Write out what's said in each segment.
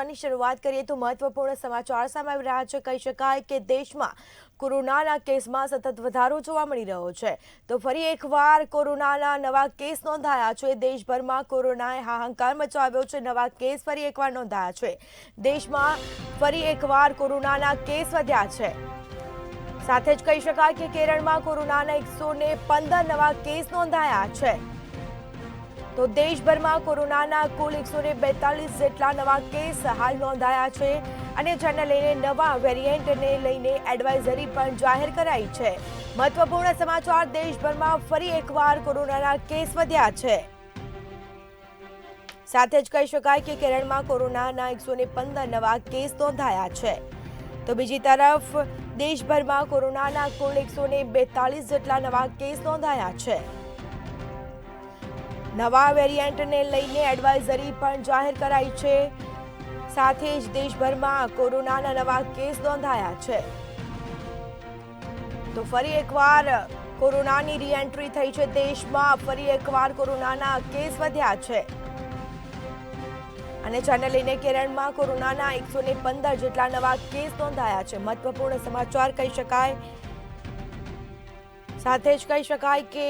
સમાચારની શરૂઆત કરીએ તો મહત્વપૂર્ણ સમાચાર સામે આવી રહ્યા છે। કહી શકાય કે દેશમાં કોરોનાના કેસમાં સતત વધારો જોવા મળી રહ્યો છે। તો ફરી એકવાર કોરોનાના નવા કેસ નોંધાયા છે। દેશભરમાં કોરોનાએ હાહાકાર મચાવ્યો છે। નવા કેસ ફરી એકવાર નોંધાયા છે। દેશમાં ફરી એકવાર કોરોનાના કેસ વધ્યા છે। સાથે જ કહી શકાય કે કેરળમાં કોરોનાના 115 નવા કેસ નોંધાયા છે। તો દેશભરમાં કોરોનાના કુલ 142 જેટલા નવા કેસ હાલ નોંધાયા છે અને જેને લઈને નવા વેરિયન્ટને લઈને એડવાઇઝરી પણ જાહેર કરાઈ છે। મહત્વપૂર્ણ સમાચાર, દેશભરમાં ફરી એકવાર કોરોનાના કેસ વધ્યા છે। સાથે જ કહી શકાય કે કેરળમાં કોરોનાના 115 નવા કેસ નોંધાયા છે। તો બીજી તરફ દેશભરમાં કોરોનાના કુલ 142 જેટલા નવા કેસ નોંધાયા છે। નવા વેરિયન્ટને લઈને એડવાઇઝરી પણ જાહેર કરાઈ છે। સાથે જ દેશભરમાં કોરોનાના નવા કેસ નોંધાયા છે। તો ફરી એકવાર કોરોનાની રીએન્ટ્રી થઈ છે। દેશમાં ફરી એકવાર કોરોનાના કેસ વધ્યા છે અને જેને લઈને કેરળમાં કોરોનાના 115 જેટલા નવા કેસ નોંધાયા છે। મહત્વપૂર્ણ સમાચાર કહી શકાય। સાથે જ કહી શકાય કે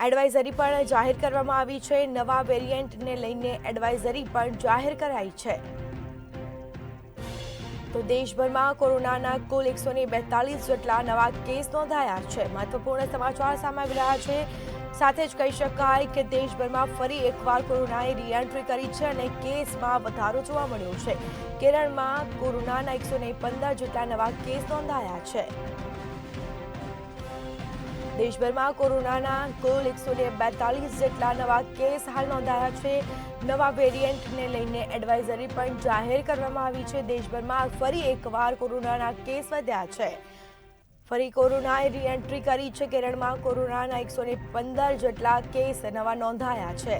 એડવાઇઝરી પણ જાહેર કરવામાં આવી છે। નવા વેરિયન્ટને લઈને એડવાઇઝરી પણ જાહેર કરાઈ છે। તો દેશભરમાં કોરોનાના કુલ 142 જેટલા નવા કેસ નોંધાયા છે। મહત્વપૂર્ણ સમાચાર સામે આવી રહ્યા છે। સાથે જ કહી શકાય કે દેશભરમાં ફરી એકવાર કોરોનાએ રીએન્ટ્રી કરી છે અને કેસમાં વધારો જોવા મળ્યો છે। કેરળમાં કોરોનાના 115 જેટલા નવા કેસ નોંધાયા છે। દેશભરમાં કોરોનાના કુલ 142 જેટલા નવા કેસ હાલ નોંધાયા છે। નવા વેરિયન્ટને લઈને એડવાઇઝરી પણ જાહેર કરવામાં આવી છે। દેશભરમાં ફરી એકવાર કોરોનાના કેસ વધ્યા છે। ફરી કોરોનાએ રીએન્ટ્રી કરી છે। કેરળમાં કોરોનાના 115 જેટલા કેસ નવા નોંધાયા છે।